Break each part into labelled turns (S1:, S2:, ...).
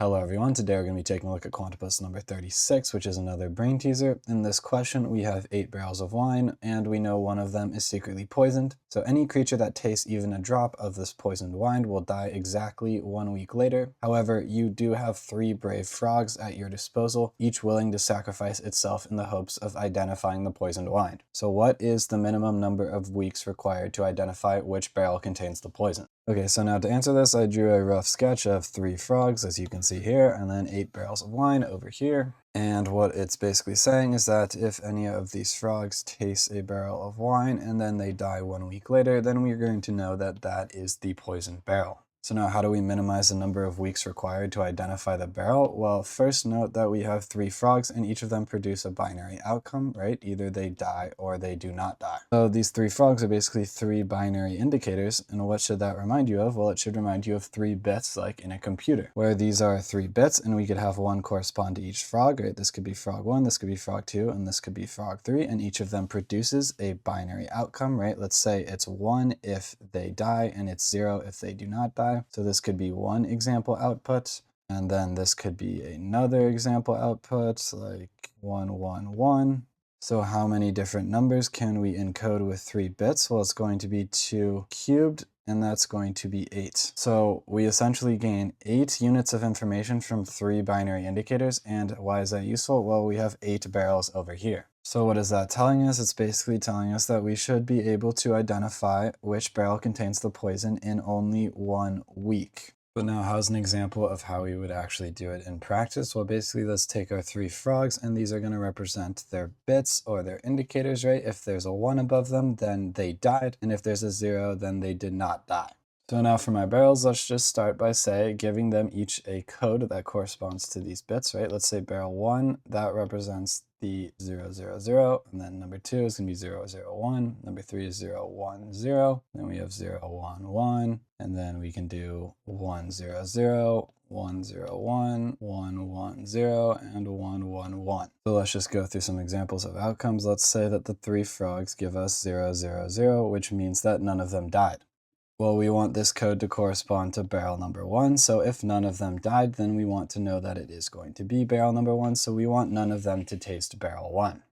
S1: Hello everyone, today we're going to be taking a look at Quantipus number 36, which is another brain teaser. In this question, we have 8 barrels of wine, and we know one of them is secretly poisoned. So any creature that tastes even a drop of this poisoned wine will die exactly 1 week later. However, you do have 3 brave frogs at your disposal, each willing to sacrifice itself in the hopes of identifying the poisoned wine. So what is the minimum number of weeks required to identify which barrel contains the poison? Okay, so now to answer this, I drew a rough sketch of 3 frogs, as you can see here, and then 8 barrels of wine over here. And what it's basically saying is that if any of these frogs taste a barrel of wine and then they die 1 week later, then we're going to know that that is the poisoned barrel. So now how do we minimize the number of weeks required to identify the barrel? Well, first note that we have 3 frogs and each of them produce a binary outcome, right? Either they die or they do not die. So these 3 frogs are basically 3 binary indicators. And what should that remind you of? Well, it should remind you of 3 bits like in a computer, where these are 3 bits and we could have one correspond to each frog, right? This could be frog 1, this could be frog 2, and this could be frog 3, and each of them produces a binary outcome, right? Let's say it's 1 if they die and it's 0 if they do not die. So this could be one example output, and then this could be another example output, like 1, 1, 1. So how many different numbers can we encode with 3 bits? Well, it's going to be 2 cubed, and that's going to be 8. So we essentially gain 8 units of information from 3 binary indicators. And why is that useful? Well, we have 8 barrels over here. So what is that telling us? It's basically telling us that we should be able to identify which barrel contains the poison in only 1 week. But now how's an example of how we would actually do it in practice? Well, basically let's take our 3 frogs, and these are going to represent their bits or their indicators, right? If there's a 1 above them, then they died, and if there's a 0, then they did not die. So now for my barrels, let's just start by giving them each a code that corresponds to these bits, right? Let's say barrel 1, that represents the 0, 0, 0, and then number 2 is going to be 0, 0, 1, number 3 is 0, 1, 0, then we have 0, 1, 1, and then we can do 1, 0, 0, 1, 0, 1, 1, 1, 0, and 1, 1, 1. So let's just go through some examples of outcomes. Let's say that the 3 frogs give us 0, 0, 0, which means that none of them died. Well, we want this code to correspond to barrel number 1, so if none of them died, then we want to know that it is going to be barrel number 1, so we want none of them to taste barrel 1.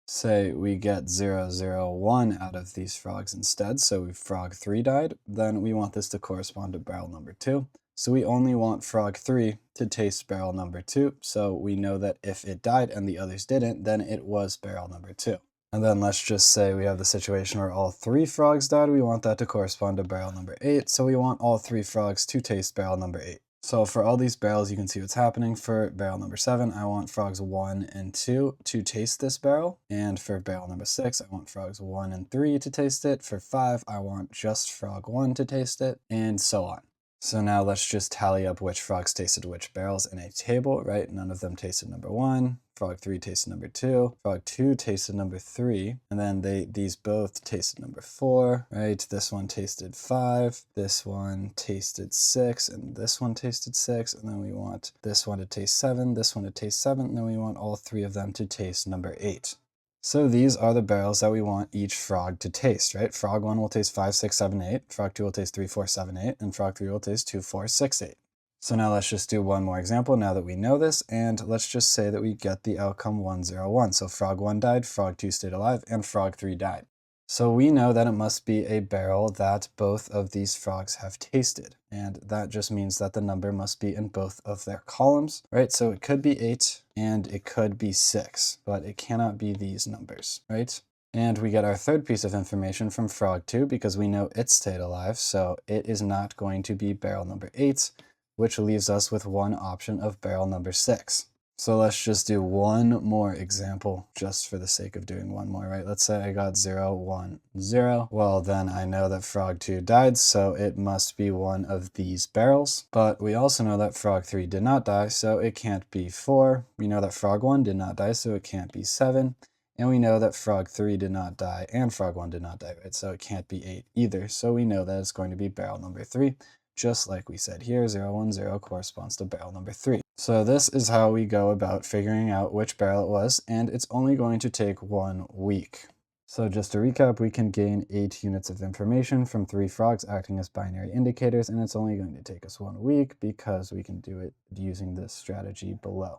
S1: Say we get 0, 0, 1 out of these frogs instead, so frog 3 died, then we want this to correspond to barrel number 2. So we only want frog 3 to taste barrel number 2, so we know that if it died and the others didn't, then it was barrel number 2. And then let's just say we have the situation where all 3 frogs died. We want that to correspond to barrel number 8. So we want all 3 frogs to taste barrel number 8. So for all these barrels, you can see what's happening. For barrel number 7, I want frogs 1 and 2 to taste this barrel. And for barrel number 6, I want frogs 1 and 3 to taste it. For 5, I want just frog 1 to taste it, and so on. So now let's just tally up which frogs tasted which barrels in a table, right? None of them tasted number 1. Frog 3 tasted number 2. Frog 2 tasted number 3. And then these both tasted number 4, right? This one tasted 5. This one tasted 6. And this one tasted 6. And then we want this one to taste 7. This one to taste 7. And then we want all 3 of them to taste number 8. So these are the barrels that we want each frog to taste, right? Frog 1 will taste 5, 6, 7, 8. Frog 2 will taste 3, 4, 7, 8. And frog 3 will taste 2, 4, 6, 8. So now let's just do one more example now that we know this, and let's just say that we get the outcome 1, 0, 1. So frog 1 died, frog 2 stayed alive, and frog 3 died. So we know that it must be a barrel that both of these frogs have tasted. And that just means that the number must be in both of their columns, right? So it could be 8 and it could be 6, but it cannot be these numbers, right? And we get our third piece of information from frog 2 because we know it stayed alive. So it is not going to be barrel number 8, which leaves us with one option of barrel number 6. So let's just do one more example just for the sake of doing one more, right? Let's say I got 0, 1, 0. Well, then I know that frog 2 died, so it must be one of these barrels. But we also know that frog 3 did not die, so it can't be 4. We know that frog 1 did not die, so it can't be 7. And we know that frog 3 did not die and frog 1 did not die, right? So it can't be 8 either. So we know that it's going to be barrel number 3. Just like we said here, 0, 1, 0 corresponds to barrel number 3. So this is how we go about figuring out which barrel it was, and it's only going to take 1 week. So just to recap, we can gain 8 units of information from 3 frogs acting as binary indicators, and it's only going to take us 1 week because we can do it using this strategy below.